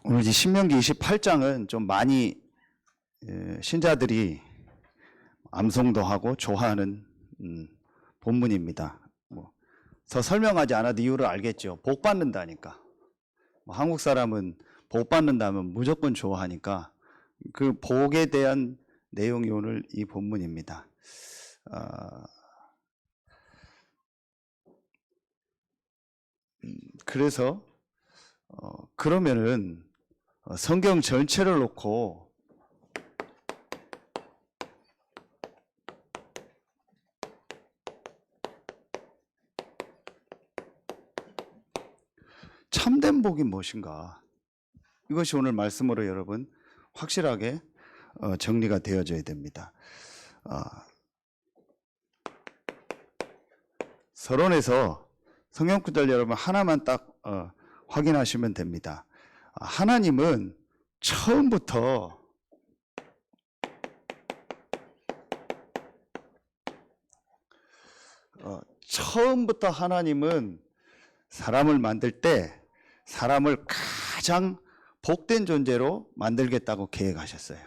오늘 이제 신명기 28장은 좀 많이 신자들이 암송도 하고 좋아하는 본문입니다. 더 설명하지 않아도 이유를 알겠죠. 복 받는다니까. 한국 사람은 복 받는다면 무조건 좋아하니까 그 복에 대한 내용이 오늘 이 본문입니다. 그래서 그러면은 성경 전체를 놓고 참된 복이 무엇인가? 이것이 오늘 말씀으로 여러분 확실하게 정리가 되어져야 됩니다. 서론에서 성경 구절 여러분 하나만 딱 확인하시면 됩니다. 하나님은 처음부터 하나님은 사람을 만들 때 사람을 가장 복된 존재로 만들겠다고 계획하셨어요.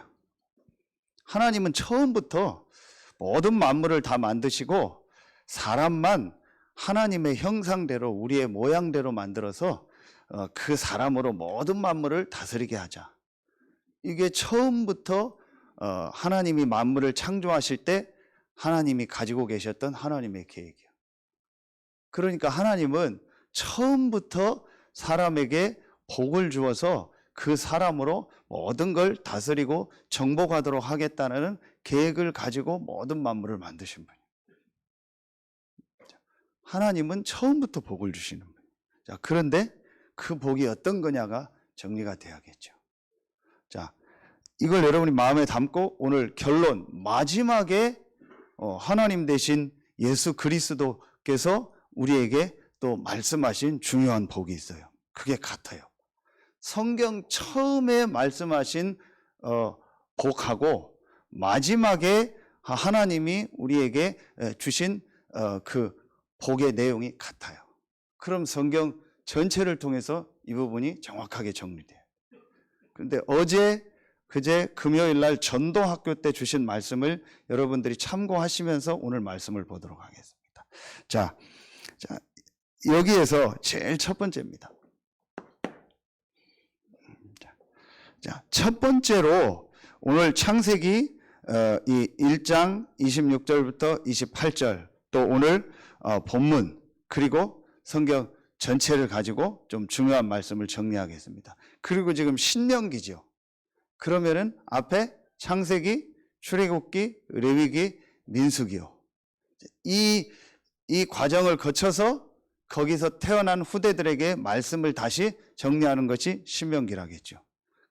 하나님은 처음부터 모든 만물을 다 만드시고 사람만 하나님의 형상대로 우리의 모양대로 만들어서 그 사람으로 모든 만물을 다스리게 하자. 이게 처음부터 하나님이 만물을 창조하실 때 하나님이 가지고 계셨던 하나님의 계획이에요. 그러니까 하나님은 처음부터 사람에게 복을 주어서 그 사람으로 모든 걸 다스리고 정복하도록 하겠다는 계획을 가지고 모든 만물을 만드신 분이에요. 하나님은 처음부터 복을 주시는 분이에요. 자, 그런데 그 복이 어떤 거냐가 정리가 돼야겠죠. 자, 이걸 여러분이 마음에 담고 오늘 결론, 마지막에 하나님 대신 예수 그리스도께서 우리에게 또 말씀하신 중요한 복이 있어요. 그게 같아요. 성경 처음에 말씀하신 복하고 마지막에 하나님이 우리에게 주신 그 복의 내용이 같아요. 그럼 성경 전체를 통해서 이 부분이 정확하게 정리돼요. 그런데 어제, 그제 금요일 날 전도학교 때 주신 말씀을 여러분들이 참고하시면서 오늘 말씀을 보도록 하겠습니다. 자, 여기에서 제일 첫 번째입니다. 자, 첫 번째로 오늘 창세기 이 1장 26절부터 28절 또 오늘 본문 그리고 성경 전체를 가지고 좀 중요한 말씀을 정리하겠습니다. 그리고 지금 신명기죠. 그러면은 앞에 창세기, 출애굽기, 레위기, 민수기요. 이 과정을 거쳐서 거기서 태어난 후대들에게 말씀을 다시 정리하는 것이 신명기라겠죠.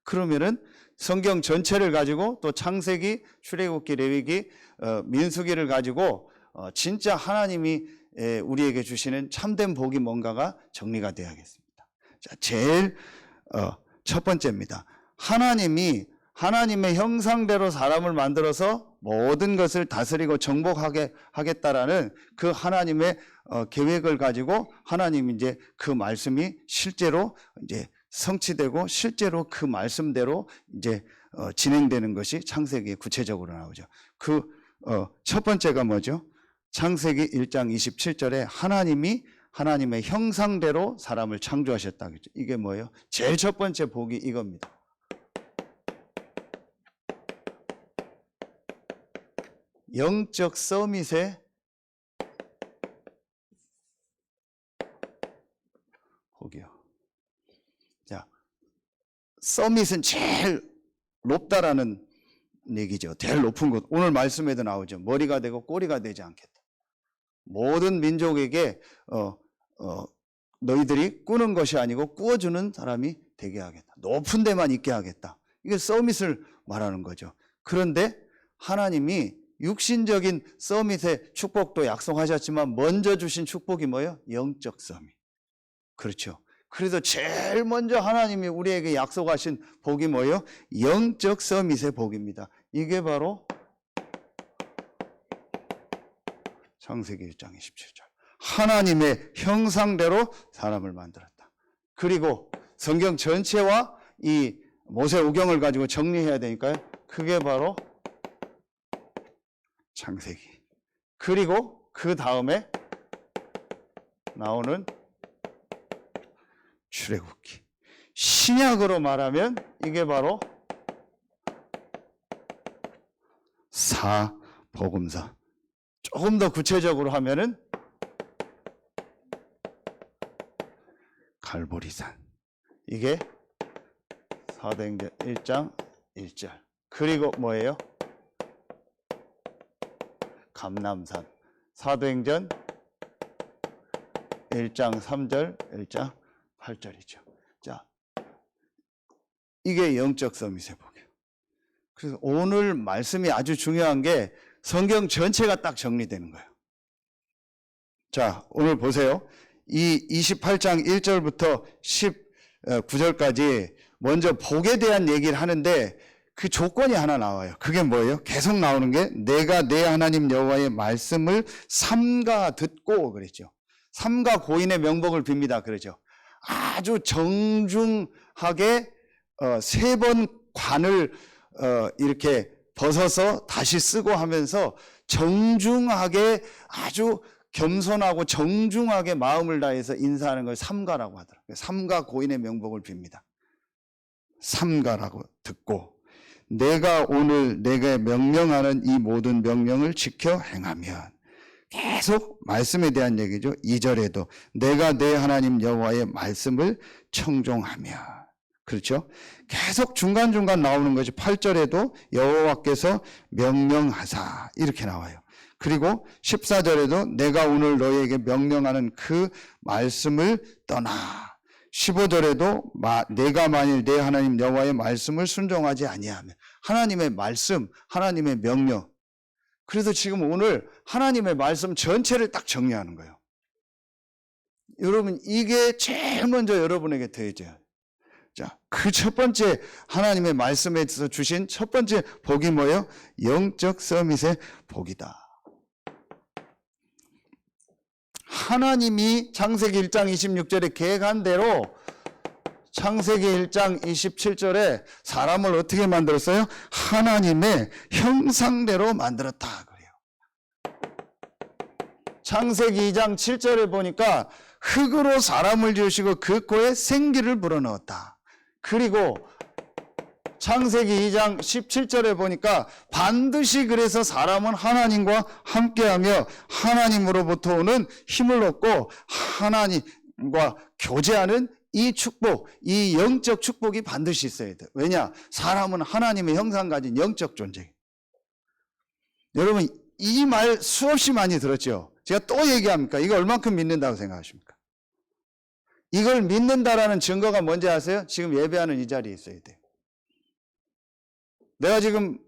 그러면은 성경 전체를 가지고 또 창세기, 출애굽기, 레위기, 민수기를 가지고 진짜 하나님이 우리에게 주시는 참된 복이 뭔가가 정리가 돼야겠습니다. 자, 제일 첫 번째입니다. 하나님이 하나님의 형상대로 사람을 만들어서 모든 것을 다스리고 정복하게 하겠다라는 그 하나님의 계획을 가지고 하나님이 이제 그 말씀이 실제로 이제 성취되고 실제로 그 말씀대로 이제 진행되는 것이 창세기에 구체적으로 나오죠. 그 첫 번째가 뭐죠? 창세기 1장 27절에 하나님이 하나님의 형상대로 사람을 창조하셨다. 이게 뭐예요? 제일 첫 번째 복이 이겁니다. 영적 서밋의 복이요. 자, 서밋은 제일 높다라는 얘기죠. 제일 높은 곳. 오늘 말씀에도 나오죠. 머리가 되고 꼬리가 되지 않겠다. 모든 민족에게 너희들이 꾸는 것이 아니고 꾸어주는 사람이 되게 하겠다. 높은 데만 있게 하겠다. 이게 서밋을 말하는 거죠. 그런데 하나님이 육신적인 서밋의 축복도 약속하셨지만 먼저 주신 축복이 뭐예요? 영적 서밋. 그렇죠. 그래서 제일 먼저 하나님이 우리에게 약속하신 복이 뭐예요? 영적 서밋의 복입니다. 이게 바로 창세기 1장 27절. 하나님의 형상대로 사람을 만들었다. 그리고 성경 전체와 이 모세오경을 가지고 정리해야 되니까요. 그게 바로 창세기. 그리고 그 다음에 나오는 출애굽기. 신약으로 말하면 이게 바로 사복음서. 조금 더 구체적으로 하면은 갈보리산. 이게 사도행전 1장 1절. 그리고 뭐예요? 감람산. 사도행전 1장 3절, 1장 8절이죠. 자, 이게 영적 서밋의 복이에요. 그래서 오늘 말씀이 아주 중요한 게 성경 전체가 딱 정리되는 거예요. 자, 오늘 보세요. 이 28장 1절부터 19절까지 먼저 복에 대한 얘기를 하는데 그 조건이 하나 나와요. 그게 뭐예요? 계속 나오는 게 내가 내 하나님 여호와의 말씀을 삼가 듣고 그랬죠. 삼가 고인의 명복을 빕니다. 그러죠. 아주 정중하게 3번 관을 이렇게 벗어서 다시 쓰고 하면서 정중하게 아주 겸손하고 정중하게 마음을 다해서 인사하는 걸 삼가라고 하더라고요. 삼가 고인의 명복을 빕니다. 삼가라고 듣고 내가 오늘 내게 명령하는 이 모든 명령을 지켜 행하면, 계속 말씀에 대한 얘기죠. 2절에도 내가 내 하나님 여호와의 말씀을 청종하며, 그렇죠? 계속 중간중간 나오는 거죠. 8절에도 여호와께서 명령하사 이렇게 나와요. 그리고 14절에도 내가 오늘 너희에게 명령하는 그 말씀을 떠나. 15절에도 내가 만일 내 하나님 여호와의 말씀을 순종하지 아니하면, 하나님의 말씀, 하나님의 명령. 그래서 지금 오늘 하나님의 말씀 전체를 딱 정리하는 거예요. 여러분, 이게 제일 먼저 여러분에게 더해져요. 자, 그 첫 번째 하나님의 말씀에서 주신 첫 번째 복이 뭐예요? 영적 서밋의 복이다. 하나님이 창세기 1장 26절에 계획한 대로 창세기 1장 27절에 사람을 어떻게 만들었어요? 하나님의 형상대로 만들었다 그래요. 창세기 2장 7절에 보니까 흙으로 사람을 지으시고 그 코에 생기를 불어넣었다. 그리고 창세기 2장 17절에 보니까 반드시 그래서 사람은 하나님과 함께하며 하나님으로부터 오는 힘을 얻고 하나님과 교제하는 이 축복, 이 영적 축복이 반드시 있어야 돼요. 왜냐? 사람은 하나님의 형상 가진 영적 존재. 여러분, 이 말 수없이 많이 들었죠? 제가 또 얘기합니까? 이거 얼만큼 믿는다고 생각하십니까? 이걸 믿는다라는 증거가 뭔지 아세요? 지금 예배하는 이 자리에 있어야 돼요. 내가 지금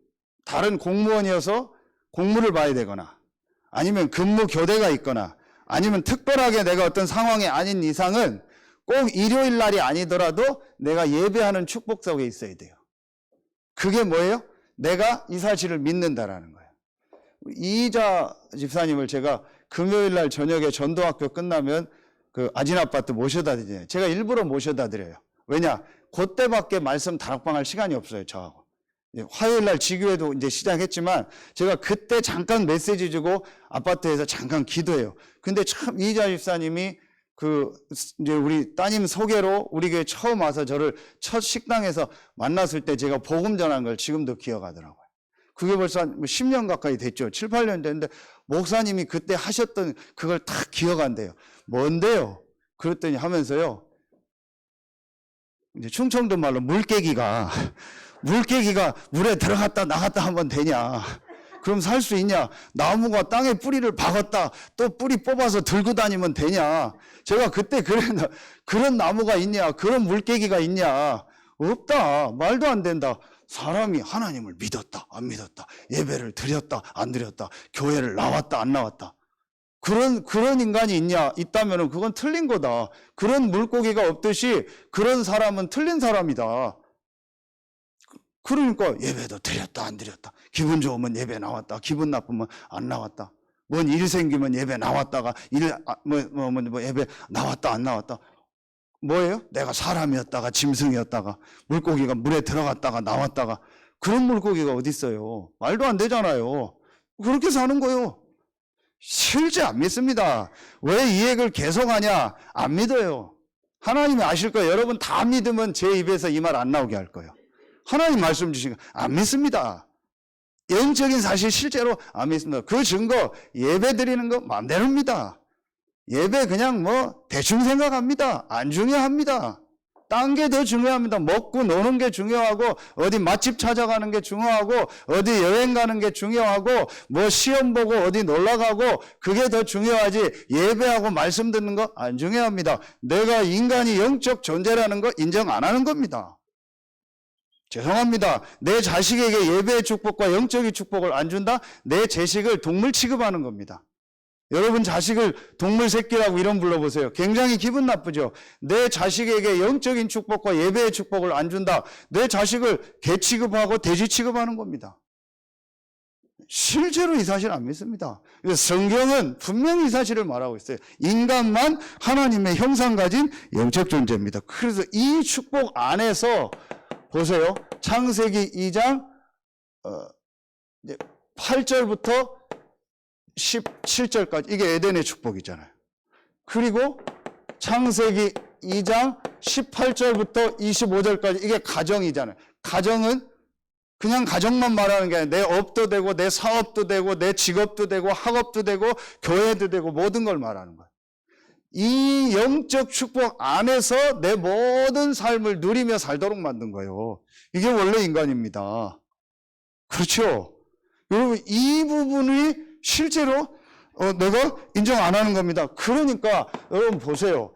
다른 공무원이어서 공무를 봐야 되거나, 아니면 근무 교대가 있거나, 아니면 특별하게 내가 어떤 상황이 아닌 이상은 꼭 일요일 날이 아니더라도 내가 예배하는 축복 속에 있어야 돼요. 그게 뭐예요? 내가 이 사실을 믿는다라는 거예요. 이자 집사님을 제가 금요일 날 저녁에 전도학교 끝나면 그 아진 아파트 모셔다 드려요. 제가 일부러 모셔다 드려요. 왜냐? 그때밖에 말씀 다락방 할 시간이 없어요, 저하고. 화요일 날 지교회도 이제 시작했지만 제가 그때 잠깐 메시지 주고 아파트에서 잠깐 기도해요. 근데 참 이자 집사님이 이제 우리 따님 소개로 우리 교회 처음 와서 저를 첫 식당에서 만났을 때 제가 복음 전한 걸 지금도 기억하더라고요. 그게 벌써 한 10년 가까이 됐죠. 7, 8년 됐는데 목사님이 그때 하셨던 그걸 다 기억한대요. 뭔데요? 그랬더니 하면서요. 이제 충청도 말로 물개기가 물에 들어갔다 나갔다 하면 되냐? 그럼 살 수 있냐? 나무가 땅에 뿌리를 박았다 또 뿌리 뽑아서 들고 다니면 되냐? 제가 그때 그런 나무가 있냐? 그런 물개기가 있냐? 없다. 말도 안 된다. 사람이 하나님을 믿었다 안 믿었다, 예배를 드렸다 안 드렸다, 교회를 나왔다 안 나왔다, 그런 인간이 있다면 그건 틀린 거다. 그런 물고기가 없듯이 그런 사람은 틀린 사람이다. 그러니까 예배도 드렸다 안 드렸다, 기분 좋으면 예배 나왔다, 기분 나쁘면 안 나왔다, 뭔 일 생기면 예배 나왔다가 예배 나왔다 안 나왔다. 뭐예요? 내가 사람이었다가 짐승이었다가 물고기가 물에 들어갔다가 나왔다가 그런 물고기가 어디 있어요? 말도 안 되잖아요. 그렇게 사는 거요. 실제 안 믿습니다. 왜 이 얘기를 계속하냐? 안 믿어요. 하나님이 아실 거예요. 여러분 다 믿으면 제 입에서 이 말 안 나오게 할 거예요. 하나님 말씀 주신 거 안 믿습니다. 영적인 사실 실제로 안 믿습니다. 그 증거 예배 드리는 거 마음대로입니다. 예배 그냥 뭐 대충 생각합니다. 안 중요합니다. 딴 게 더 중요합니다. 먹고 노는 게 중요하고 어디 맛집 찾아가는 게 중요하고 어디 여행 가는 게 중요하고 뭐 시험 보고 어디 놀러 가고 그게 더 중요하지 예배하고 말씀 듣는 거 안 중요합니다. 내가 인간이 영적 존재라는 거 인정 안 하는 겁니다. 죄송합니다. 내 자식에게 예배의 축복과 영적인 축복을 안 준다? 내 자식을 동물 취급하는 겁니다. 여러분 자식을 동물 새끼라고 이름 불러보세요. 굉장히 기분 나쁘죠. 내 자식에게 영적인 축복과 예배의 축복을 안 준다. 내 자식을 개 취급하고 돼지 취급하는 겁니다. 실제로 이 사실 안 믿습니다. 성경은 분명히 이 사실을 말하고 있어요. 인간만 하나님의 형상 가진 영적 존재입니다. 그래서 이 축복 안에서 보세요. 창세기 2장 8절부터 17절까지 이게 에덴의 축복이잖아요. 그리고 창세기 2장 18절부터 25절까지 이게 가정이잖아요. 가정은 그냥 가정만 말하는 게 아니라 내 업도 되고 내 사업도 되고 내 직업도 되고 학업도 되고 교회도 되고 모든 걸 말하는 거예요. 이 영적 축복 안에서 내 모든 삶을 누리며 살도록 만든 거예요. 이게 원래 인간입니다. 그렇죠? 여러분 이 부분이 실제로 내가 인정 안 하는 겁니다. 그러니까 여러분 보세요.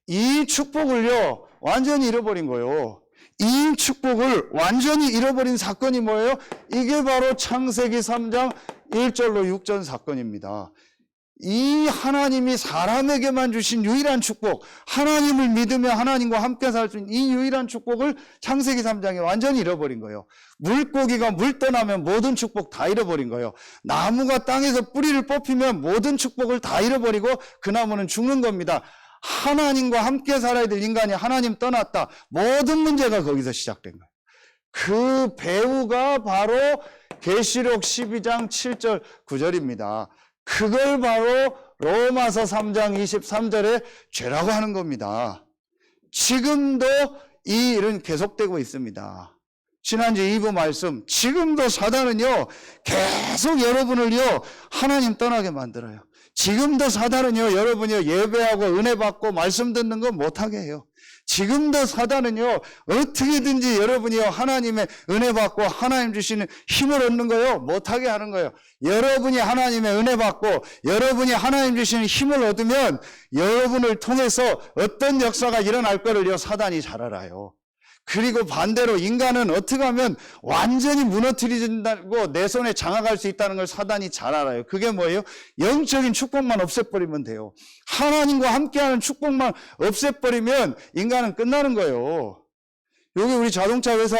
이 축복을요 완전히 잃어버린 거예요. 이 축복을 완전히 잃어버린 사건이 뭐예요? 이게 바로 창세기 3장 1절로 6절 사건입니다. 이 하나님이 사람에게만 주신 유일한 축복, 하나님을 믿으며 하나님과 함께 살 수 있는 이 유일한 축복을 창세기 3장에 완전히 잃어버린 거예요. 물고기가 물 떠나면 모든 축복 다 잃어버린 거예요. 나무가 땅에서 뿌리를 뽑히면 모든 축복을 다 잃어버리고 그 나무는 죽는 겁니다. 하나님과 함께 살아야 될 인간이 하나님 떠났다. 모든 문제가 거기서 시작된 거예요. 그 배후가 바로 계시록 12장 7절 9절입니다. 그걸 바로 로마서 3장 23절에 죄라고 하는 겁니다. 지금도 이 일은 계속되고 있습니다. 지난주 2부 말씀, 지금도 사단은요 계속 여러분을요 하나님 떠나게 만들어요. 지금도 사단은요 여러분이 예배하고 은혜 받고 말씀 듣는 거 못하게 해요. 지금도 사단은요 어떻게든지 여러분이요 하나님의 은혜 받고 하나님 주시는 힘을 얻는 거요 못하게 하는 거예요. 여러분이 하나님의 은혜 받고 여러분이 하나님 주시는 힘을 얻으면 여러분을 통해서 어떤 역사가 일어날 거를요 사단이 잘 알아요. 그리고 반대로 인간은 어떻게 하면 완전히 무너뜨린다고 내 손에 장악할 수 있다는 걸 사단이 잘 알아요. 그게 뭐예요? 영적인 축복만 없애버리면 돼요. 하나님과 함께하는 축복만 없애버리면 인간은 끝나는 거예요. 여기 우리 자동차 회사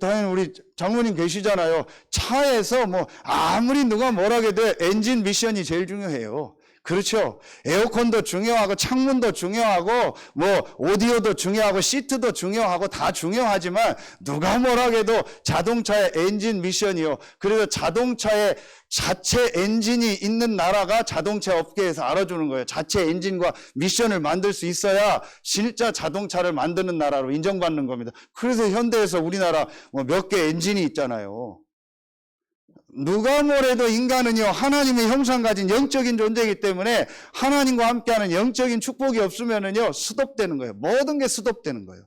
당연히 우리 장모님 계시잖아요. 차에서 뭐 아무리 누가 뭐라 해도 엔진 미션이 제일 중요해요. 그렇죠. 에어컨도 중요하고 창문도 중요하고 뭐 오디오도 중요하고 시트도 중요하고 다 중요하지만 누가 뭐라 해도 자동차의 엔진 미션이요. 그래서 자동차의 자체 엔진이 있는 나라가 자동차 업계에서 알아주는 거예요. 자체 엔진과 미션을 만들 수 있어야 진짜 자동차를 만드는 나라로 인정받는 겁니다. 그래서 현대에서 우리나라 뭐 몇 개 엔진이 있잖아요. 누가 뭐래도 인간은요 하나님의 형상 가진 영적인 존재이기 때문에 하나님과 함께하는 영적인 축복이 없으면은요 스톱되는 거예요. 모든 게 스톱되는 거예요.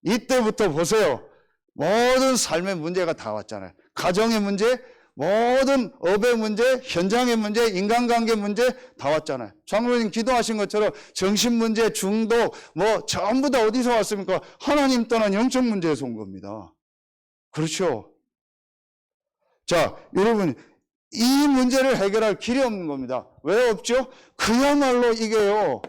이때부터 보세요. 모든 삶의 문제가 다 왔잖아요. 가정의 문제, 모든 업의 문제, 현장의 문제, 인간관계 문제 다 왔잖아요. 장로님 기도하신 것처럼 정신 문제, 중독 뭐 전부 다 어디서 왔습니까? 하나님 떠난 영적 문제에서 온 겁니다. 그렇죠. 자, 여러분 이 문제를 해결할 길이 없는 겁니다. 왜 없죠? 그야말로 이게요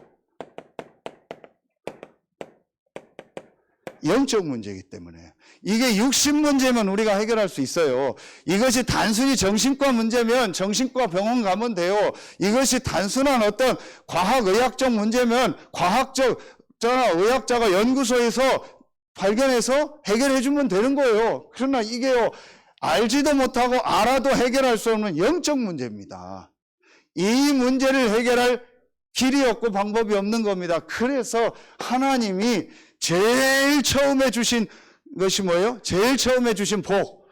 영적 문제이기 때문에. 이게 육신 문제면 우리가 해결할 수 있어요. 이것이 단순히 정신과 문제면 정신과 병원 가면 돼요. 이것이 단순한 어떤 과학의학적 문제면 과학적 의학자가 연구소에서 발견해서 해결해 주면 되는 거예요. 그러나 이게요, 알지도 못하고 알아도 해결할 수 없는 영적 문제입니다. 이 문제를 해결할 길이 없고 방법이 없는 겁니다. 그래서 하나님이 제일 처음에 주신 것이 뭐예요? 제일 처음에 주신 복.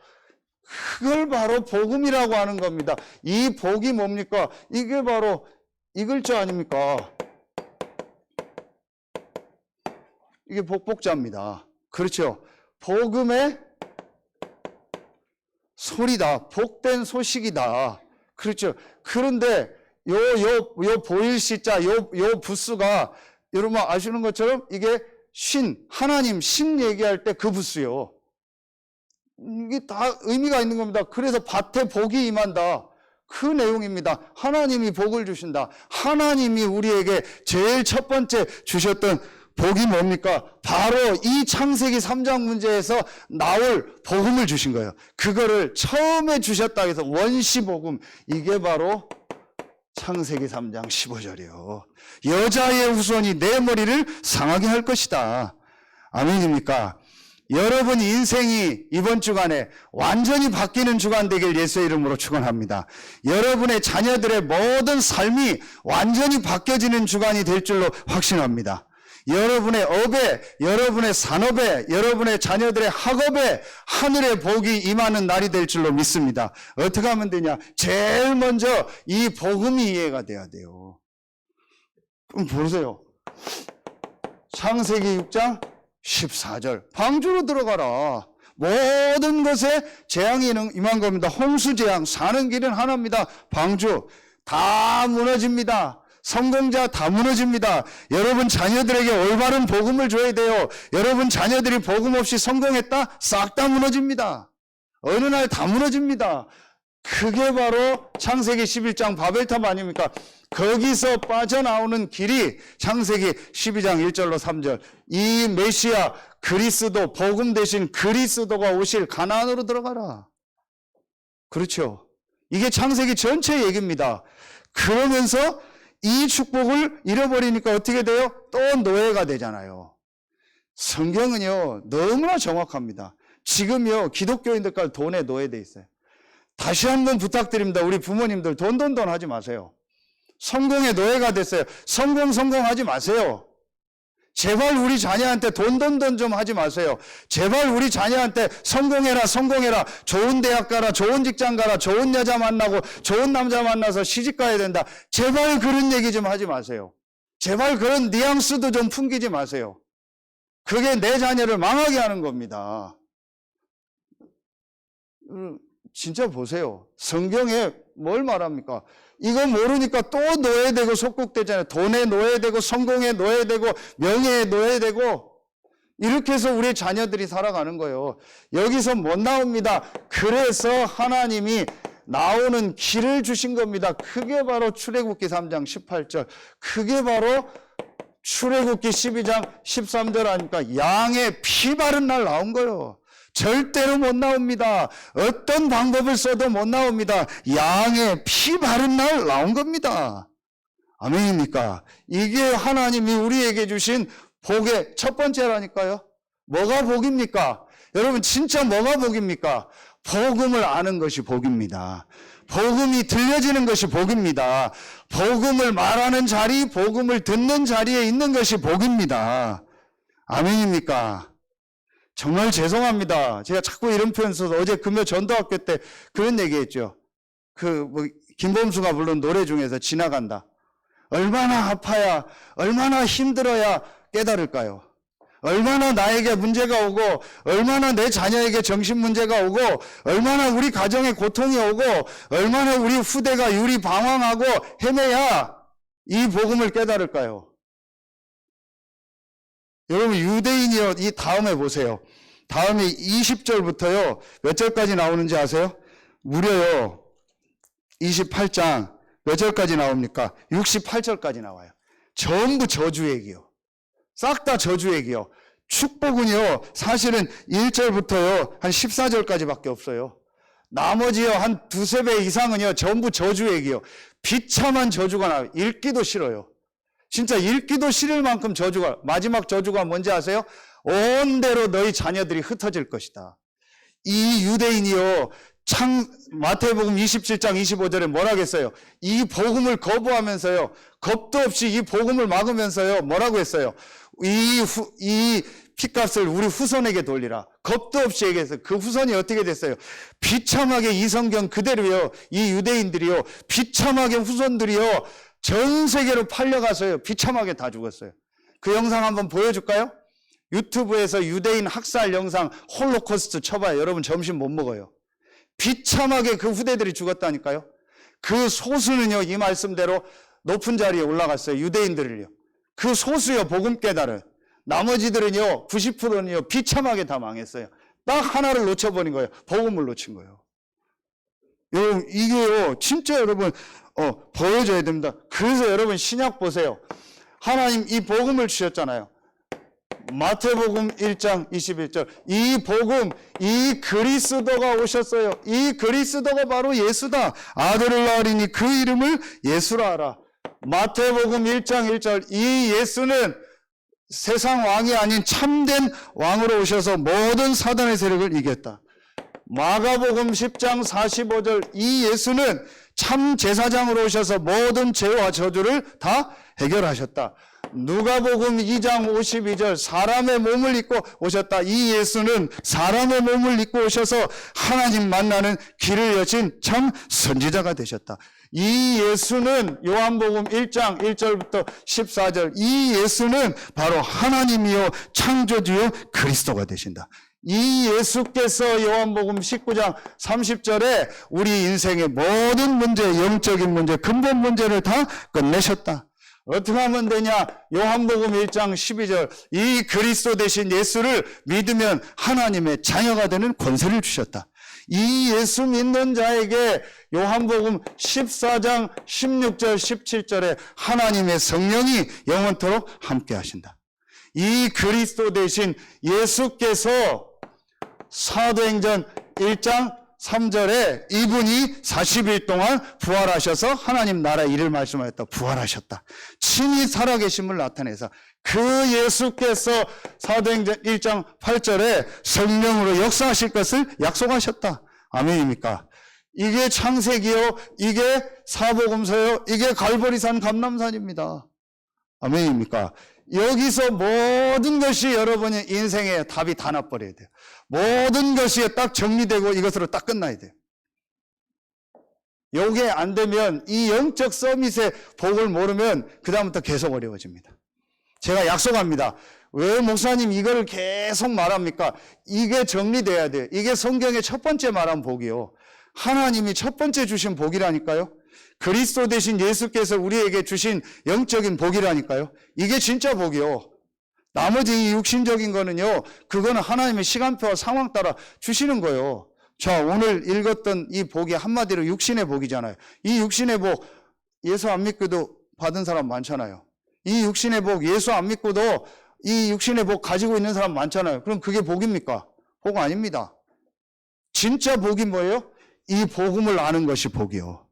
그걸 바로 복음이라고 하는 겁니다. 이 복이 뭡니까? 이게 바로 이 글자 아닙니까? 이게 복복자입니다. 그렇죠? 복음의 소리다. 복된 소식이다. 그렇죠? 그런데 요 보일 시자, 요 부수가 여러분 아시는 것처럼 이게 하나님 신 얘기할 때 그 부수요. 이게 다 의미가 있는 겁니다. 그래서 밭에 복이 임한다. 그 내용입니다. 하나님이 복을 주신다. 하나님이 우리에게 제일 첫 번째 주셨던 복이 뭡니까? 바로 이 창세기 3장 문제에서 나올 복음을 주신 거예요. 그거를 처음에 주셨다 해서 원시복음. 이게 바로 창세기 3장 15절이요. 여자의 후손이 내 머리를 상하게 할 것이다. 아멘입니까? 여러분 인생이 이번 주간에 완전히 바뀌는 주간 되길 예수의 이름으로 축원합니다. 여러분의 자녀들의 모든 삶이 완전히 바뀌어지는 주간이 될 줄로 확신합니다. 여러분의 업에, 여러분의 산업에, 여러분의 자녀들의 학업에 하늘의 복이 임하는 날이 될 줄로 믿습니다. 어떻게 하면 되냐? 제일 먼저 이 복음이 이해가 돼야 돼요. 그럼 보세요. 창세기 6장 14절. 방주로 들어가라. 모든 것에 재앙이 임한 겁니다. 홍수재앙. 사는 길은 하나입니다. 방주. 다 무너집니다. 성공자 다 무너집니다. 여러분 자녀들에게 올바른 복음을 줘야 돼요. 여러분 자녀들이 복음 없이 성공했다? 싹 다 무너집니다. 어느 날 다 무너집니다. 그게 바로 창세기 11장 바벨탑 아닙니까? 거기서 빠져나오는 길이 창세기 12장 1절로 3절. 이 메시아 그리스도, 복음 대신 그리스도가 오실 가나안으로 들어가라. 그렇죠. 이게 창세기 전체 얘기입니다. 그러면서 이 축복을 잃어버리니까 어떻게 돼요? 또 노예가 되잖아요. 성경은요, 너무나 정확합니다. 지금요, 기독교인들까지 돈에 노예돼 있어요. 다시 한번 부탁드립니다. 우리 부모님들 돈 하지 마세요. 성공의 노예가 됐어요. 성공하지 마세요. 제발 우리 자녀한테 돈 좀 하지 마세요. 제발 우리 자녀한테 성공해라. 좋은 대학 가라, 좋은 직장 가라, 좋은 여자 만나고, 좋은 남자 만나서 시집 가야 된다. 제발 그런 얘기 좀 하지 마세요. 제발 그런 뉘앙스도 좀 풍기지 마세요. 그게 내 자녀를 망하게 하는 겁니다. 진짜 보세요. 성경에 뭘 말합니까? 이거 모르니까 또 노예되고 속국되잖아요. 돈에 노예되고 성공에 노예되고 명예에 노예되고 이렇게 해서 우리 자녀들이 살아가는 거예요. 여기서 못 나옵니다. 그래서 하나님이 나오는 길을 주신 겁니다. 그게 바로 출애굽기 3장 18절. 그게 바로 출애굽기 12장 13절 아닙니까? 양의 피 바른 날 나온 거예요. 절대로 못 나옵니다. 어떤 방법을 써도 못 나옵니다. 양의 피 바른 날 나온 겁니다. 아멘입니까? 이게 하나님이 우리에게 주신 복의 첫 번째라니까요. 뭐가 복입니까? 여러분 진짜 뭐가 복입니까? 복음을 아는 것이 복입니다. 복음이 들려지는 것이 복입니다. 복음을 말하는 자리, 복음을 듣는 자리에 있는 것이 복입니다. 아멘입니까? 정말 죄송합니다. 제가 자꾸 이런 표현 써서 어제 금요 전도학교 때 그런 얘기했죠. 김범수가 부른 노래 중에서 지나간다. 얼마나 아파야, 얼마나 힘들어야 깨달을까요? 얼마나 나에게 문제가 오고, 얼마나 내 자녀에게 정신 문제가 오고, 얼마나 우리 가정에 고통이 오고, 얼마나 우리 후대가 유리방황하고 헤매야 이 복음을 깨달을까요? 여러분 유대인이요, 이 다음에 보세요. 다음에 20절부터요 몇 절까지 나오는지 아세요? 무려요 28장 몇 절까지 나옵니까? 68절까지 나와요. 전부 저주 얘기요. 싹 다 저주 얘기요. 축복은요 사실은 1절부터요 한 14절까지밖에 없어요. 나머지요 한 두세 배 이상은요 전부 저주 얘기요. 비참한 저주가 나와요. 읽기도 싫어요. 진짜 읽기도 싫을 만큼 저주가, 마지막 저주가 뭔지 아세요? 온 대로 너희 자녀들이 흩어질 것이다. 이 유대인이요, 마태복음 27장 25절에 뭐라고 했어요? 이 복음을 거부하면서요, 겁도 없이 이 복음을 막으면서요, 뭐라고 했어요? 이 핏값을 우리 후손에게 돌리라. 겁도 없이 얘기해서 그 후손이 어떻게 됐어요? 비참하게 이 성경 그대로요, 이 유대인들이요, 비참하게 후손들이요, 전 세계로 팔려가서요, 비참하게 다 죽었어요. 그 영상 한번 보여줄까요? 유튜브에서 유대인 학살 영상 홀로코스트 쳐봐요. 여러분 점심 못 먹어요. 비참하게 그 후대들이 죽었다니까요. 그 소수는요, 이 말씀대로 높은 자리에 올라갔어요. 유대인들을요. 그 소수요, 복음 깨달은. 나머지들은요, 90%는요, 비참하게 다 망했어요. 딱 하나를 놓쳐버린 거예요. 복음을 놓친 거예요. 여러분, 이게요, 진짜 여러분, 보여줘야 됩니다. 그래서 여러분, 신약 보세요. 하나님 이 복음을 주셨잖아요. 마태복음 1장 21절. 이 복음, 이 그리스도가 오셨어요. 이 그리스도가 바로 예수다. 아들을 낳으리니 그 이름을 예수라 하라. 마태복음 1장 1절. 이 예수는 세상 왕이 아닌 참된 왕으로 오셔서 모든 사단의 세력을 이겼다. 마가복음 10장 45절. 이 예수는 참 제사장으로 오셔서 모든 죄와 저주를 다 해결하셨다. 누가복음 2장 52절. 사람의 몸을 입고 오셨다. 이 예수는 사람의 몸을 입고 오셔서 하나님 만나는 길을 여신 참 선지자가 되셨다. 이 예수는 요한복음 1장 1절부터 14절. 이 예수는 바로 하나님이요 창조주요 그리스도가 되신다. 이 예수께서 요한복음 19장 30절에 우리 인생의 모든 문제, 영적인 문제, 근본 문제를 다 끝내셨다. 어떻게 하면 되냐? 요한복음 1장 12절. 이 그리스도 되신 예수를 믿으면 하나님의 자녀가 되는 권세를 주셨다. 이 예수 믿는 자에게 요한복음 14장 16절 17절에 하나님의 성령이 영원토록 함께 하신다. 이 그리스도 되신 예수께서 사도행전 1장 3절에 이분이 40일 동안 부활하셔서 하나님 나라 일을 말씀하였다. 부활하셨다. 친히 살아계심을 나타내서 그 예수께서 사도행전 1장 8절에 성령으로 역사하실 것을 약속하셨다. 아멘입니까? 이게 창세기요, 이게 사복음서요, 이게 갈보리산 감람산입니다. 아멘입니까? 여기서 모든 것이 여러분의 인생의 답이 다 나버려야 돼요. 모든 것이 딱 정리되고 이것으로 딱 끝나야 돼요. 요게 안 되면 이 영적 서밋의 복을 모르면 그 다음부터 계속 어려워집니다. 제가 약속합니다. 왜 목사님 이걸 계속 말합니까? 이게 정리돼야 돼요. 이게 성경의 첫 번째 말한 복이요. 하나님이 첫 번째 주신 복이라니까요. 그리스도 대신 예수께서 우리에게 주신 영적인 복이라니까요. 이게 진짜 복이요. 나머지 이 육신적인 거는요, 그거는 하나님의 시간표와 상황 따라 주시는 거예요. 자, 오늘 읽었던 이 복이 한마디로 육신의 복이잖아요. 이 육신의 복, 예수 안 믿고도 받은 사람 많잖아요. 이 육신의 복, 예수 안 믿고도 이 육신의 복 가지고 있는 사람 많잖아요. 그럼 그게 복입니까? 복 아닙니다. 진짜 복이 뭐예요? 이 복음을 아는 것이 복이요.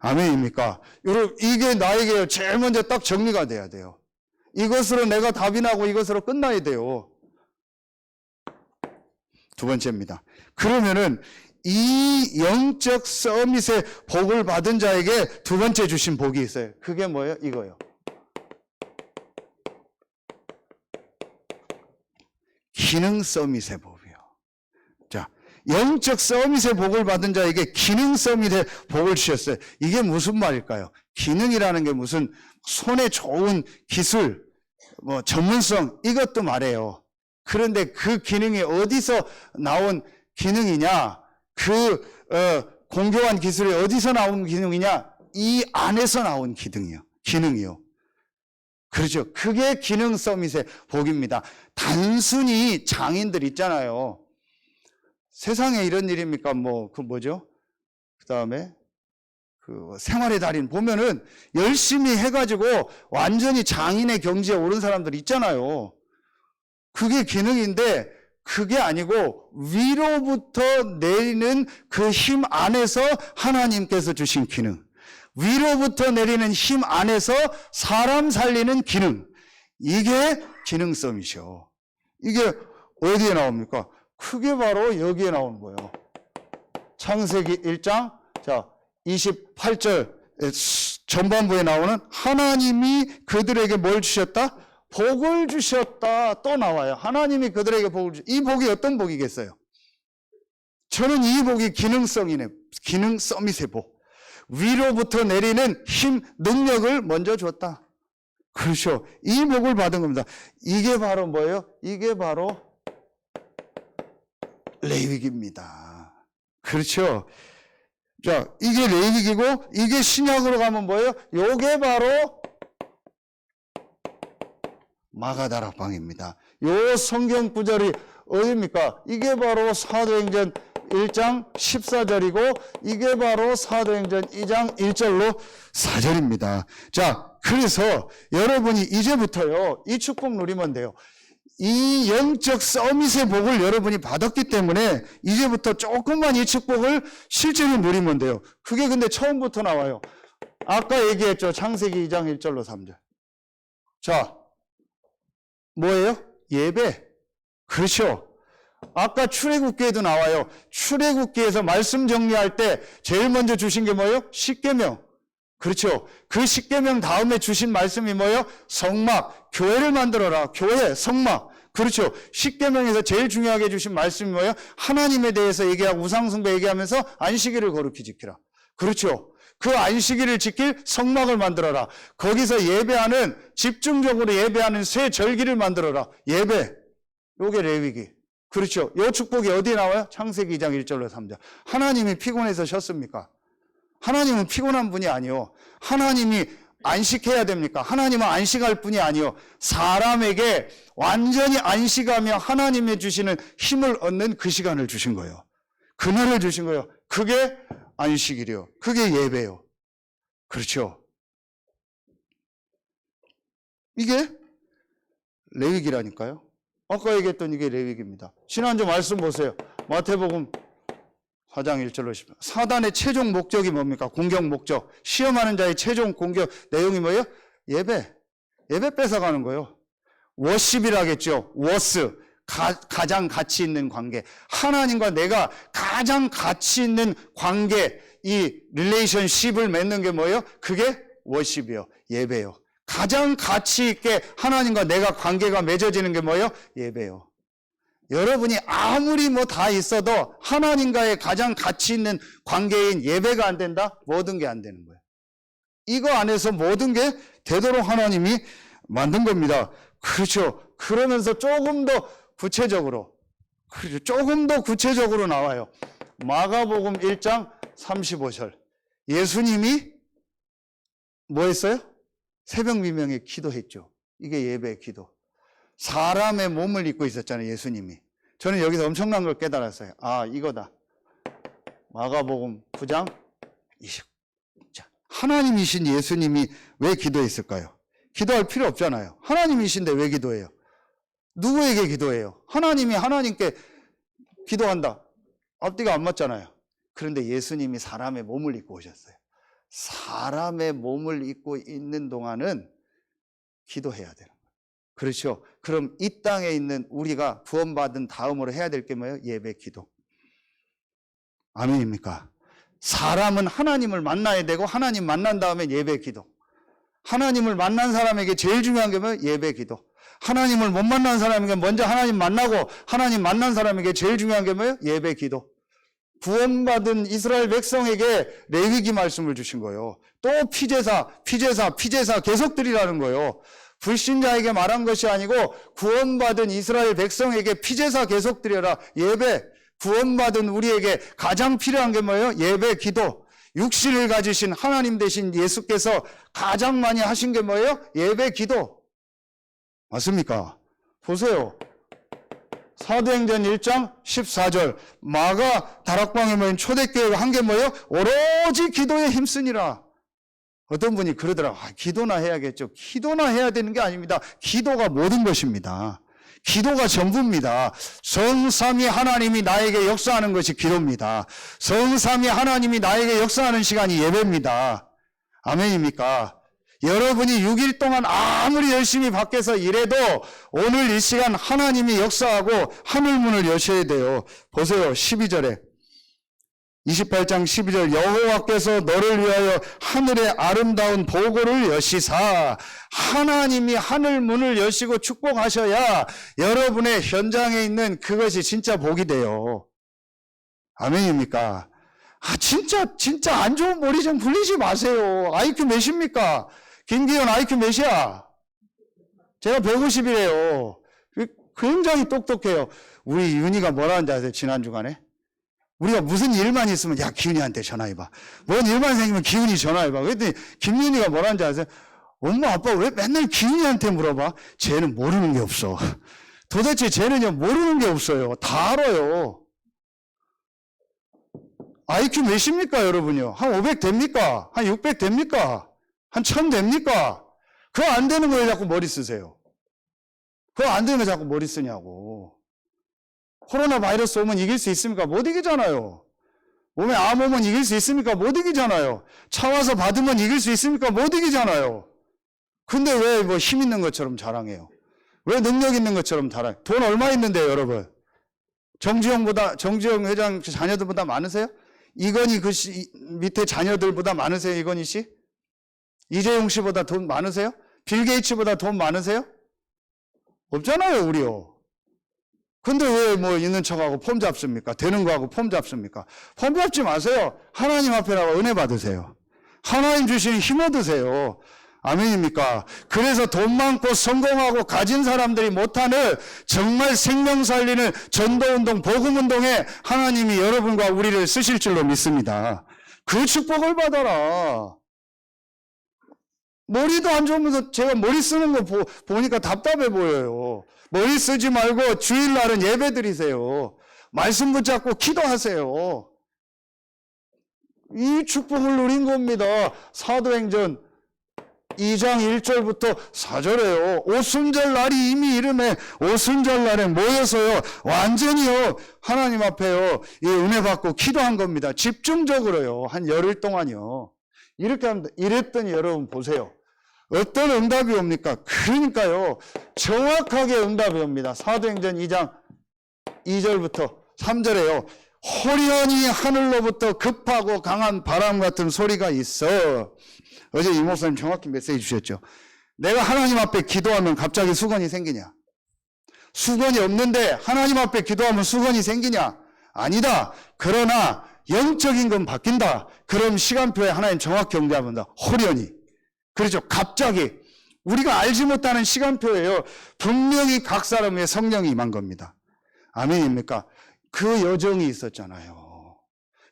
아멘입니까? 여러분, 이게 나에게 제일 먼저 딱 정리가 돼야 돼요. 이것으로 내가 답이 나고 이것으로 끝나야 돼요. 두 번째입니다. 그러면은 이 영적 서밋의 복을 받은 자에게 두 번째 주신 복이 있어요. 그게 뭐예요? 이거요. 기능 서밋의 복이요. 자, 영적 서밋의 복을 받은 자에게 기능 서밋의 복을 주셨어요. 이게 무슨 말일까요? 기능이라는 게 무슨 손에 좋은 기술, 전문성, 이것도 말해요. 그런데 그 기능이 어디서 나온 기능이냐? 공교한 기술이 어디서 나온 기능이냐? 이 안에서 나온 기능이요. 그렇죠. 그게 기능 서밋의 복입니다. 단순히 장인들 있잖아요. 세상에 이런 일입니까? 그 다음에 생활의 달인 보면은 열심히 해가지고 완전히 장인의 경지에 오른 사람들 있잖아요. 그게 기능인데 그게 아니고 위로부터 내리는 그 힘 안에서 하나님께서 주신 기능. 위로부터 내리는 힘 안에서 사람 살리는 기능. 이게 기능성이죠. 이게 어디에 나옵니까? 그게 바로 여기에 나오는 거예요. 창세기 1장 28절 전반부에 나오는 하나님이 그들에게 뭘 주셨다? 복을 주셨다. 또 나와요. 하나님이 그들에게 복을 주셨다. 이 복이 어떤 복이겠어요? 저는 이 복이 기능성이네. 기능 서밋의 복. 위로부터 내리는 힘, 능력을 먼저 줬다. 그렇죠. 이 복을 받은 겁니다. 이게 바로 뭐예요? 이게 바로 레위기입니다. 그렇죠. 자, 이게 레위기고 이게 신약으로 가면 뭐예요? 요게 바로 마가다락방입니다. 요 성경 구절이 어디입니까? 이게 바로 사도행전 1장 14절이고 이게 바로 사도행전 2장 1절로 4절입니다. 자, 그래서 여러분이 이제부터요, 이 축복 누리면 돼요. 이 영적 서밋의 복을 여러분이 받았기 때문에 이제부터 조금만 이 축복을 실제로 누리면 돼요. 그게 근데 처음부터 나와요. 아까 얘기했죠. 창세기 2장 1절로 3절. 자, 뭐예요? 예배. 그렇죠. 아까 출애굽기에도 나와요. 출애굽기에서 말씀 정리할 때 제일 먼저 주신 게 뭐예요? 십계명. 그렇죠. 그 십계명 다음에 주신 말씀이 뭐예요? 성막, 교회를 만들어라. 교회, 성막. 그렇죠. 십계명에서 제일 중요하게 주신 말씀이 뭐예요? 하나님에 대해서 얘기하고 우상숭배 얘기하면서 안식일을 거룩히 지키라. 그렇죠. 그 안식일을 지킬 성막을 만들어라. 거기서 예배하는, 집중적으로 예배하는 새 절기를 만들어라. 예배. 요게 레위기. 그렇죠. 요 축복이 어디에 나와요? 창세기 2장 1절로 3절. 하나님이 피곤해서 쉬었습니까? 하나님은 피곤한 분이 아니요. 하나님이 안식해야 됩니까? 하나님은 안식할 분이 아니요. 사람에게 완전히 안식하며 하나님이 주시는 힘을 얻는 그 시간을 주신 거예요. 그날을 주신 거예요. 그게 안식일이요. 그게 예배요. 그렇죠. 이게 레위기라니까요. 아까 얘기했던 이게 레위기입니다. 지난주 말씀 보세요. 마태복음 4장 1절로 10절. 사단의 최종 목적이 뭡니까? 공격 목적. 시험하는 자의 최종 공격 내용이 뭐예요? 예배. 예배 뺏어가는 거예요. 워십이라겠죠. 워스. 가장 가치 있는 관계. 하나님과 내가 가장 가치 있는 관계, 이 릴레이션십을 맺는 게 뭐예요? 그게 워십이요. 예배요. 가장 가치 있게 하나님과 내가 관계가 맺어지는 게 뭐예요? 예배요. 여러분이 아무리 뭐 다 있어도 하나님과의 가장 가치 있는 관계인 예배가 안 된다? 모든 게 안 되는 거예요. 이거 안에서 모든 게 되도록 하나님이 만든 겁니다. 그렇죠. 그러면서 조금 더 구체적으로, 그렇죠. 조금 더 구체적으로 나와요. 마가복음 1장 35절. 예수님이 뭐 했어요? 새벽 미명에 기도했죠. 이게 예배의 기도. 사람의 몸을 입고 있었잖아요, 예수님이. 저는 여기서 엄청난 걸 깨달았어요. 아, 이거다. 마가복음 9장 20. 자, 하나님이신 예수님이 왜 기도했을까요? 기도할 필요 없잖아요. 하나님이신데 왜 기도해요? 누구에게 기도해요? 하나님이 하나님께 기도한다. 앞뒤가 안 맞잖아요. 그런데 예수님이 사람의 몸을 입고 오셨어요. 사람의 몸을 입고 있는 동안은 기도해야 되는 거예요. 그렇죠. 그럼 이 땅에 있는 우리가 구원받은 다음으로 해야 될 게 뭐예요? 예배, 기도. 아멘입니까? 사람은 하나님을 만나야 되고 하나님 만난 다음에 예배, 기도. 하나님을 만난 사람에게 제일 중요한 게 뭐예요? 예배, 기도. 하나님을 못 만난 사람에게 먼저 하나님 만나고 하나님 만난 사람에게 제일 중요한 게 뭐예요? 예배, 기도. 구원받은 이스라엘 백성에게 레위기 말씀을 주신 거예요. 또 피제사 계속 드리라는 거예요. 불신자에게 말한 것이 아니고 구원받은 이스라엘 백성에게 피제사 계속 드려라. 예배. 구원받은 우리에게 가장 필요한 게 뭐예요? 예배, 기도. 육신을 가지신 하나님 되신 예수께서 가장 많이 하신 게 뭐예요? 예배, 기도. 맞습니까? 보세요. 사도행전 1장 14절. 마가 다락방에 모인 초대교회가 한 게 뭐예요? 오로지 기도에 힘쓰니라. 어떤 분이 그러더라고요. 기도나 해야겠죠. 기도나 해야 되는 게 아닙니다. 기도가 모든 것입니다. 기도가 전부입니다. 성삼위 하나님이 나에게 역사하는 것이 기도입니다. 성삼위 하나님이 나에게 역사하는 시간이 예배입니다. 아멘입니까? 여러분이 6일 동안 아무리 열심히 밖에서 일해도 오늘 이 시간 하나님이 역사하고 하늘문을 여셔야 돼요. 보세요. 12절에 28장 12절 여호와께서 너를 위하여 하늘의 아름다운 보고를 여시사 하나님이 하늘문을 여시고 축복하셔야 여러분의 현장에 있는 그것이 진짜 복이 돼요. 아멘입니까? 진짜 안 좋은 머리 좀 굴리지 마세요. IQ 몇입니까? 김기현 IQ 몇이야? 제가 150이래요. 굉장히 똑똑해요. 우리 윤희가 뭐라는지 아세요? 지난 주간에? 우리가 무슨 일만 있으면 야 기훈이한테 전화해봐. 뭔 일만 생기면 기훈이 전화해봐. 그랬더니 김윤희가 뭐라는지 아세요? 엄마 아빠 왜 맨날 기훈이한테 물어봐? 쟤는 모르는 게 없어. 도대체 쟤는요 모르는 게 없어요. 다 알아요. IQ 몇입니까 여러분요? 한 500 됩니까? 한 600 됩니까? 한 1000 됩니까? 그거 안 되는 거에 자꾸 머리 쓰세요. 그거 안 되는 거 자꾸 머리 쓰냐고. 코로나 바이러스 오면 이길 수 있습니까? 못 이기잖아요. 몸에 암 오면 이길 수 있습니까? 못 이기잖아요. 차 와서 받으면 이길 수 있습니까? 못 이기잖아요. 근데 왜 뭐 힘 있는 것처럼 자랑해요? 왜 능력 있는 것처럼 자랑해요? 돈 얼마 있는데요, 여러분? 정지영 회장 자녀들보다 많으세요? 이건희 밑에 자녀들보다 많으세요, 이건희 씨? 이재용 씨보다 돈 많으세요? 빌 게이츠보다 돈 많으세요? 없잖아요, 우리요. 근데 왜 뭐 있는 척하고 폼 잡습니까? 되는 거하고 폼 잡습니까? 폼 잡지 마세요. 하나님 앞에 나와 은혜 받으세요. 하나님 주시는 힘 얻으세요. 아멘입니까? 그래서 돈 많고 성공하고 가진 사람들이 못하는 정말 생명 살리는 전도운동, 복음운동에 하나님이 여러분과 우리를 쓰실 줄로 믿습니다. 그 축복을 받아라. 머리도 안 좋으면서 제가 머리 쓰는 거 보니까 답답해 보여요. 머리 쓰지 말고 주일날은 예배 드리세요. 말씀 붙잡고 기도하세요. 이 축복을 누린 겁니다. 사도행전 2장 1절부터 4절에요. 오순절 날이 이미 이름에 오순절 날에 모여서요. 완전히요. 하나님 앞에요. 이 은혜 받고 기도한 겁니다. 집중적으로요. 한 열흘 동안요. 이렇게 합니다. 이랬더니 여러분 보세요. 어떤 응답이 옵니까? 그러니까요. 정확하게 응답이 옵니다. 사도행전 2장 2절부터 3절에요. 호련히 하늘로부터 급하고 강한 바람 같은 소리가 있어. 어제 이 목사님 정확히 메시지 주셨죠. 내가 하나님 앞에 기도하면 갑자기 수건이 생기냐? 수건이 없는데 하나님 앞에 기도하면 수건이 생기냐? 아니다. 그러나 영적인 건 바뀐다. 그럼 시간표에 하나님 정확히 응답합니다. 호련히. 그렇죠. 갑자기 우리가 알지 못하는 시간표예요. 분명히 각 사람의 성령이 임한 겁니다. 아멘입니까? 그 여정이 있었잖아요.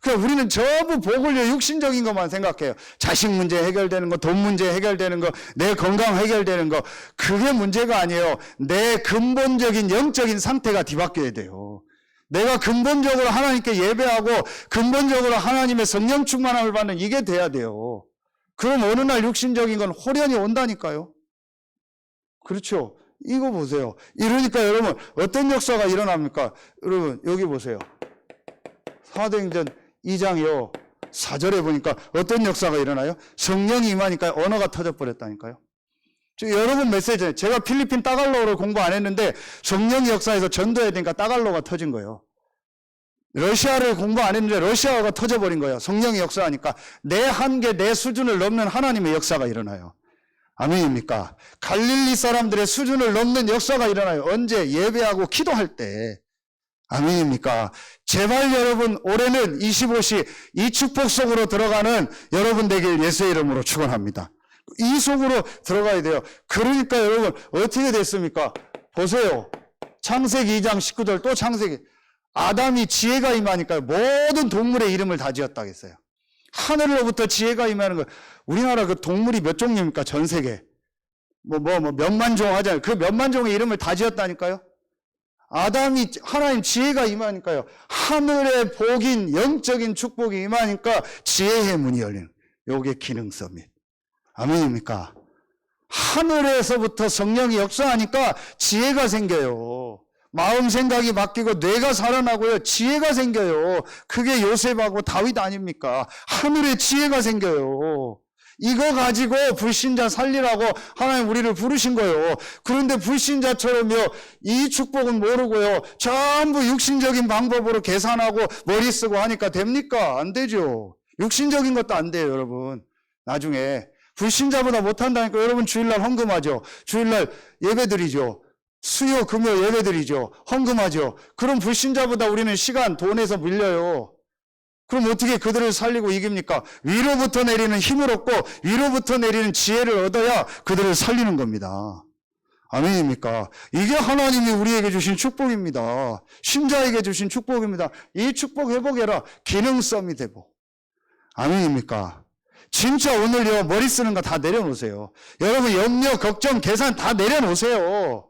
그러니까 우리는 전부 복을 육신적인 것만 생각해요. 자식 문제 해결되는 거, 돈 문제 해결되는 거, 내 건강 해결되는 거. 그게 문제가 아니에요. 내 근본적인 영적인 상태가 뒤바뀌어야 돼요. 내가 근본적으로 하나님께 예배하고 근본적으로 하나님의 성령 충만함을 받는 이게 돼야 돼요. 그럼 어느 날 육신적인 건 호련히 온다니까요. 그렇죠. 이거 보세요. 이러니까 여러분 어떤 역사가 일어납니까? 여러분 여기 보세요. 사도행전 2장이요. 4절에 보니까 어떤 역사가 일어나요? 성령이 임하니까 언어가 터져버렸다니까요. 여러분 메시지에 제가 필리핀 따갈로를 공부 안 했는데 성령의 역사에서 전도해야 되니까 따갈로가 터진 거예요. 러시아를 공부 안 했는데 러시아어가 터져버린 거예요. 성령의 역사하니까 내 한계, 내 수준을 넘는 하나님의 역사가 일어나요. 아멘입니까? 갈릴리 사람들의 수준을 넘는 역사가 일어나요. 언제? 예배하고 기도할 때. 아멘입니까? 제발 여러분 올해는 25시 이 축복 속으로 들어가는 여러분 되길 예수의 이름으로 축원합니다. 이 속으로 들어가야 돼요. 그러니까 여러분 어떻게 됐습니까? 보세요. 창세기 2장 19절 또 창세기. 아담이 지혜가 임하니까 모든 동물의 이름을 다 지었다겠어요. 하늘로부터 지혜가 임하는 거. 우리나라 그 동물이 몇 종류입니까? 전 세계. 몇만 종 하잖아요. 그 몇만 종의 이름을 다 지었다니까요. 아담이 하나님 지혜가 임하니까요. 하늘의 복인 영적인 축복이 임하니까 지혜의 문이 열리는. 요게 기능성이. 아멘입니까? 하늘에서부터 성령이 역사하니까 지혜가 생겨요. 마음 생각이 바뀌고 뇌가 살아나고요. 지혜가 생겨요. 그게 요셉하고 다윗 아닙니까? 하늘에 지혜가 생겨요. 이거 가지고 불신자 살리라고 하나님 우리를 부르신 거예요. 그런데 불신자처럼요, 이 축복은 모르고요, 전부 육신적인 방법으로 계산하고 머리 쓰고 하니까 됩니까? 안 되죠. 육신적인 것도 안 돼요, 여러분. 나중에 불신자보다 못한다니까. 여러분 주일날 헌금하죠. 주일날 예배드리죠. 수요 금요 예배드리죠. 헌금하죠. 그럼 불신자보다 우리는 시간 돈에서 밀려요. 그럼 어떻게 그들을 살리고 이깁니까? 위로부터 내리는 힘을 얻고 위로부터 내리는 지혜를 얻어야 그들을 살리는 겁니다. 아멘입니까? 이게 하나님이 우리에게 주신 축복입니다. 신자에게 주신 축복입니다. 이 축복 회복해라. 기능성이 되고. 아멘입니까? 진짜 오늘요, 머리 쓰는 거 다 내려놓으세요. 여러분 염려, 걱정, 계산 다 내려놓으세요.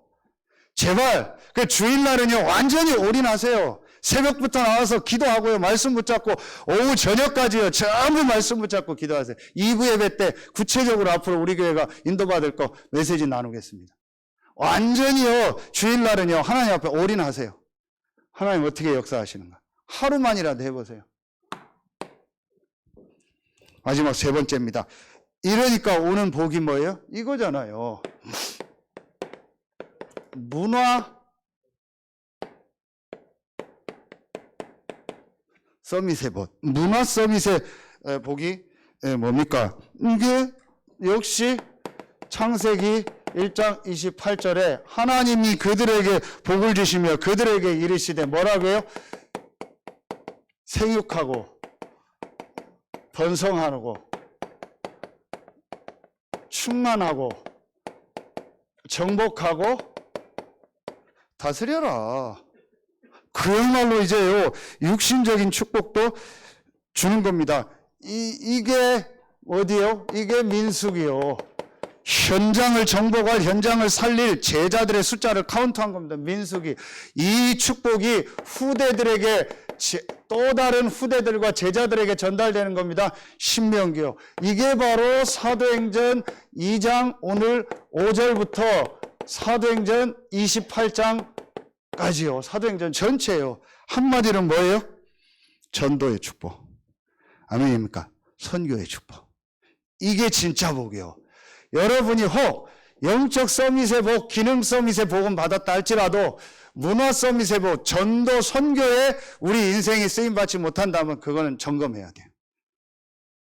제발 그 주일날은요 완전히 올인하세요. 새벽부터 나와서 기도하고요, 말씀 붙잡고 오후 저녁까지요 전부 말씀 붙잡고 기도하세요. 2부 예배 때 구체적으로 앞으로 우리 교회가 인도받을 거 메시지 나누겠습니다. 완전히요 주일날은요 하나님 앞에 올인하세요. 하나님 어떻게 역사하시는가 하루만이라도 해보세요. 마지막 세 번째입니다. 이러니까 오는 복이 뭐예요? 이거잖아요. 문화 서밋의 복. 문화 서밋의 복이 뭡니까? 이게 역시 창세기 1장 28절에 하나님이 그들에게 복을 주시며 그들에게 이르시되 뭐라고요? 생육하고 번성하고 충만하고 정복하고 다스려라. 그야말로 이제요 육신적인 축복도 주는 겁니다. 이게 어디요? 이게 민수기요. 현장을 정복할, 현장을 살릴 제자들의 숫자를 카운트한 겁니다. 민수기. 이 축복이 후대들에게, 또 다른 후대들과 제자들에게 전달되는 겁니다. 신명기요. 이게 바로 사도행전 2장 오늘 5절부터 사도행전 28장까지요. 사도행전 전체요. 한마디로 뭐예요? 전도의 축복. 아멘입니까? 선교의 축복. 이게 진짜 복이요. 여러분이 혹 영적 서밋의 복, 기능 서밋의 복은 받았다 할지라도 문화 서밋의 복, 전도 선교에 우리 인생이 쓰임받지 못한다면 그거는 점검해야 돼요.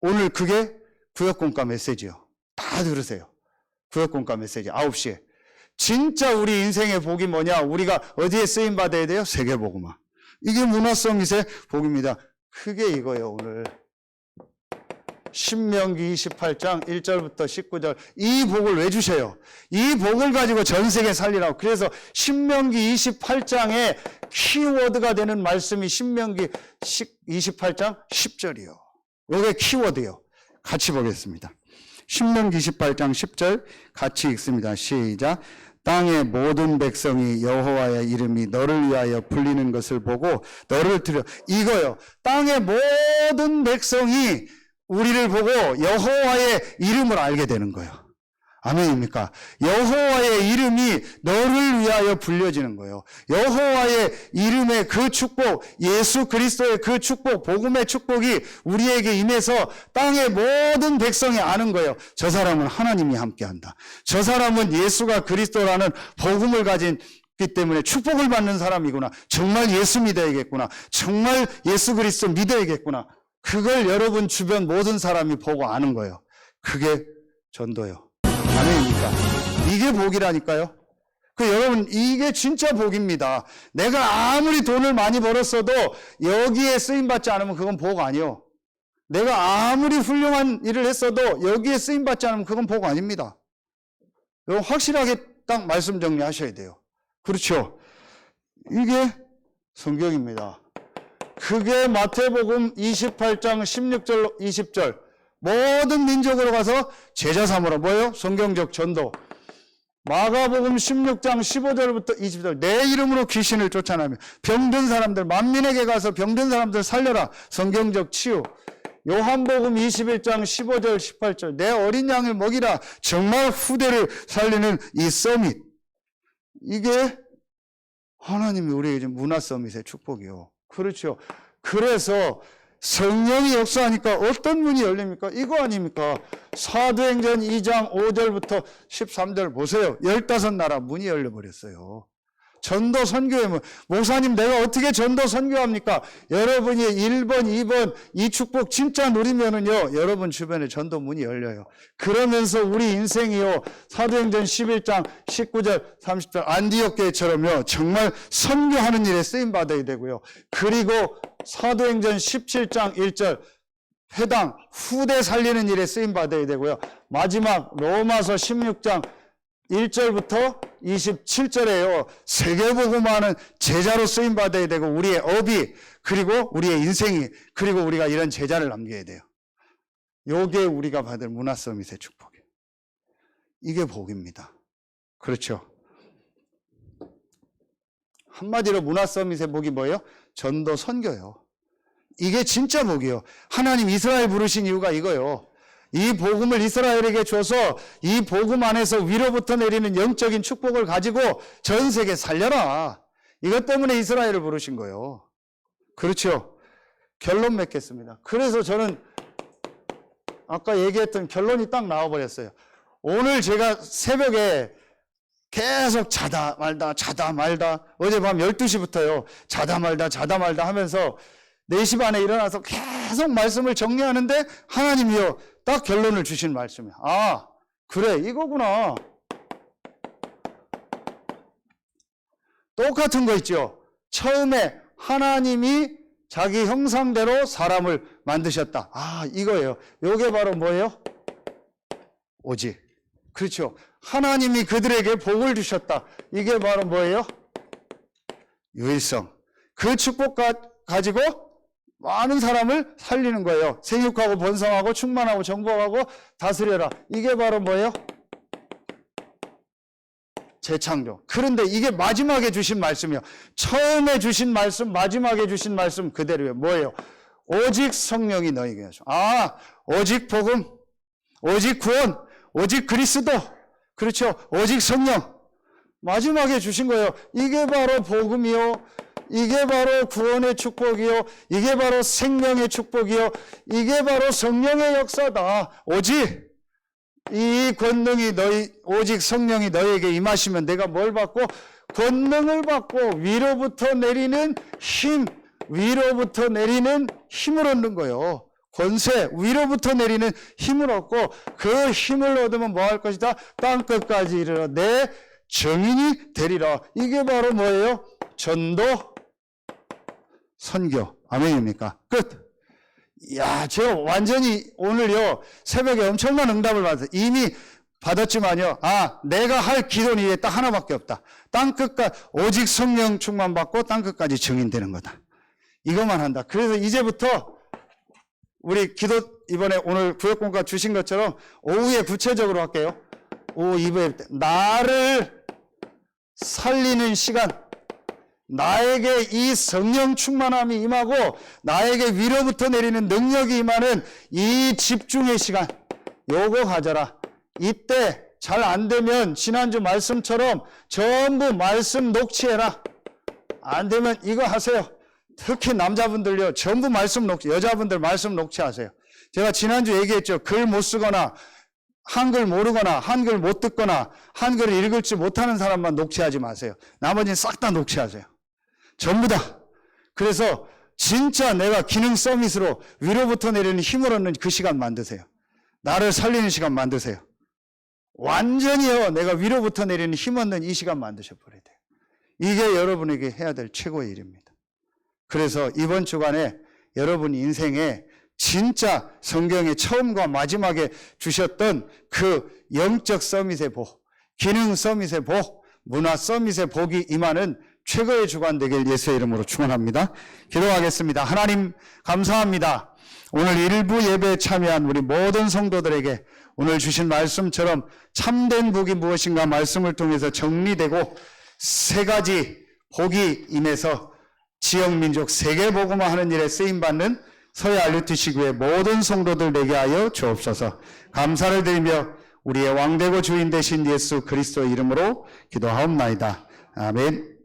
오늘 그게 구역공과 메시지요. 다 들으세요. 구역공과 메시지 9시에. 진짜 우리 인생의 복이 뭐냐? 우리가 어디에 쓰임받아야 돼요? 세계복음화. 이게 문화 서밋의 복입니다. 크게 이거예요. 오늘 신명기 28장 1절부터 19절 이 복을 왜 주셔요? 이 복을 가지고 전 세계 살리라고. 그래서 신명기 28장의 키워드가 되는 말씀이 신명기 28장 10절이요. 이게 키워드요. 같이 보겠습니다. 신명기 28장 10절 같이 읽습니다. 시작. 땅의 모든 백성이 여호와의 이름이 너를 위하여 불리는 것을 보고 너를 들여. 이거요. 땅의 모든 백성이 우리를 보고 여호와의 이름을 알게 되는 거예요. 아멘입니까? 여호와의 이름이 너를 위하여 불려지는 거예요. 여호와의 이름의 그 축복, 예수 그리스도의 그 축복, 복음의 축복이 우리에게 임해서 땅의 모든 백성이 아는 거예요. 저 사람은 하나님이 함께한다. 저 사람은 예수가 그리스도라는 복음을 가진 기 때문에 축복을 받는 사람이구나. 정말 예수 믿어야겠구나. 정말 예수 그리스도 믿어야겠구나. 그걸 여러분 주변 모든 사람이 보고 아는 거예요. 그게 전도요. 아멘입니까? 이게 복이라니까요. 여러분 이게 진짜 복입니다. 내가 아무리 돈을 많이 벌었어도 여기에 쓰임받지 않으면 그건 복 아니요. 내가 아무리 훌륭한 일을 했어도 여기에 쓰임받지 않으면 그건 복 아닙니다. 여러분 확실하게 딱 말씀 정리하셔야 돼요. 그렇죠? 이게 성경입니다. 그게 마태복음 28장 16절 20절 모든 민족으로 가서 제자 삼으라. 뭐예요? 성경적 전도. 마가복음 16장 15절부터 20절 내 이름으로 귀신을 쫓아내며 병든 사람들 만민에게 가서 병든 사람들 살려라. 성경적 치유. 요한복음 21장 15절 18절 내 어린 양을 먹이라. 정말 후대를 살리는 이 서밋. 이게 하나님이 우리에게 준 문화 서밋의 축복이요. 그렇죠. 그래서 성령이 역사하니까 어떤 문이 열립니까? 이거 아닙니까? 사도행전 2장 5절부터 13절 보세요. 15나라 문이 열려버렸어요. 전도 선교에 목사님 내가 어떻게 전도 선교합니까? 여러분이 1번, 2번 이 축복 진짜 누리면은요, 여러분 주변에 전도 문이 열려요. 그러면서 우리 인생이요, 사도행전 11장 19절 30절 안디옥 교회처럼요, 정말 선교하는 일에 쓰임 받아야 되고요. 그리고 사도행전 17장 1절 회당 후대 살리는 일에 쓰임 받아야 되고요. 마지막 로마서 16장 1절부터 27절에요. 세계복음화는 제자로 쓰임 받아야 되고, 우리의 업이, 그리고 우리의 인생이, 그리고 우리가 이런 제자를 남겨야 돼요. 요게 우리가 받을 문화 서밋의 축복이에요. 이게 복입니다. 그렇죠? 한마디로 문화 서밋의 복이 뭐예요? 전도 선교요. 이게 진짜 복이에요. 하나님 이스라엘 부르신 이유가 이거예요. 이 복음을 이스라엘에게 줘서 이 복음 안에서 위로부터 내리는 영적인 축복을 가지고 전 세계 살려라. 이것 때문에 이스라엘을 부르신 거예요. 그렇죠? 결론 맺겠습니다. 그래서 저는 아까 얘기했던 결론이 딱 나와버렸어요. 오늘 제가 새벽에 계속 자다 말다 어젯밤 12시부터요. 자다 말다 하면서 4시 반에 일어나서 계속 말씀을 정리하는데 하나님이요, 딱 결론을 주신 말씀이에요. 아, 그래, 이거구나. 똑같은 거 있죠. 처음에 하나님이 자기 형상대로 사람을 만드셨다. 아, 이거예요. 요게 바로 뭐예요? 오직. 그렇죠. 하나님이 그들에게 복을 주셨다. 이게 바로 뭐예요? 유일성. 그 축복 가지고 많은 사람을 살리는 거예요. 생육하고 번성하고 충만하고 정복하고 다스려라. 이게 바로 뭐예요? 재창조. 그런데 이게 마지막에 주신 말씀이요. 처음에 주신 말씀, 마지막에 주신 말씀 그대로예요. 뭐예요? 오직 성령이 너에게 하셔. 아, 오직 복음, 오직 구원, 오직 그리스도. 그렇죠? 오직 성령. 마지막에 주신 거예요. 이게 바로 복음이요. 이게 바로 구원의 축복이요. 이게 바로 생명의 축복이요. 이게 바로 성령의 역사다. 오직 이 권능이 오직 성령이 너에게 임하시면 내가 뭘 받고? 권능을 받고 위로부터 내리는 힘, 위로부터 내리는 힘을 얻는 거예요. 권세, 위로부터 내리는 힘을 얻고 그 힘을 얻으면 뭐 할 것이다? 땅끝까지 이르러 내 증인이 되리라. 이게 바로 뭐예요? 전도, 선교. 아멘입니까? 끝. 야, 제가 완전히 오늘요, 새벽에 엄청난 응답을 받았어요. 이미 받았지만요, 아, 내가 할 기도는 이게 딱 하나밖에 없다. 땅끝까지, 오직 성령 충만 받고 땅끝까지 증인되는 거다. 이것만 한다. 그래서 이제부터 우리 기도, 이번에 오늘 구역공과 주신 것처럼 오후에 구체적으로 할게요. 오후 2부에 나를 살리는 시간, 나에게 이 성령 충만함이 임하고 나에게 위로부터 내리는 능력이 임하는 이 집중의 시간, 요거 가져라. 이때 잘 안 되면 지난주 말씀처럼 전부 말씀 녹취해라. 안 되면 이거 하세요. 특히 남자분들요, 전부 말씀 녹취, 여자분들 말씀 녹취하세요. 제가 지난주 얘기했죠. 글 못 쓰거나 한글 모르거나 한글 못 듣거나 한글을 읽을 줄 못하는 사람만 녹취하지 마세요. 나머지는 싹 다 녹취하세요. 전부 다. 그래서 진짜 내가 기능 서밋으로 위로부터 내리는 힘을 얻는 그 시간 만드세요. 나를 살리는 시간 만드세요. 완전히요, 내가 위로부터 내리는 힘 얻는 이 시간 만드셔버려야 돼요. 이게 여러분에게 해야 될 최고의 일입니다. 그래서 이번 주간에 여러분 인생에 진짜 성경의 처음과 마지막에 주셨던 그 영적 서밋의 복, 기능 서밋의 복, 문화 서밋의 복이 임하는 최고의 주간 되길 예수의 이름으로 축원합니다. 기도하겠습니다. 하나님 감사합니다. 오늘 일부 예배에 참여한 우리 모든 성도들에게 오늘 주신 말씀처럼 참된 복이 무엇인가 말씀을 통해서 정리되고 세 가지 복이 임해서 지역민족 세계복음화하는 일에 쓰임받는 서해 알루티시교의 모든 성도들 되게 하여 주옵소서. 감사를 드리며 우리의 왕되고 주인 되신 예수 그리스도의 이름으로 기도하옵나이다. 아멘.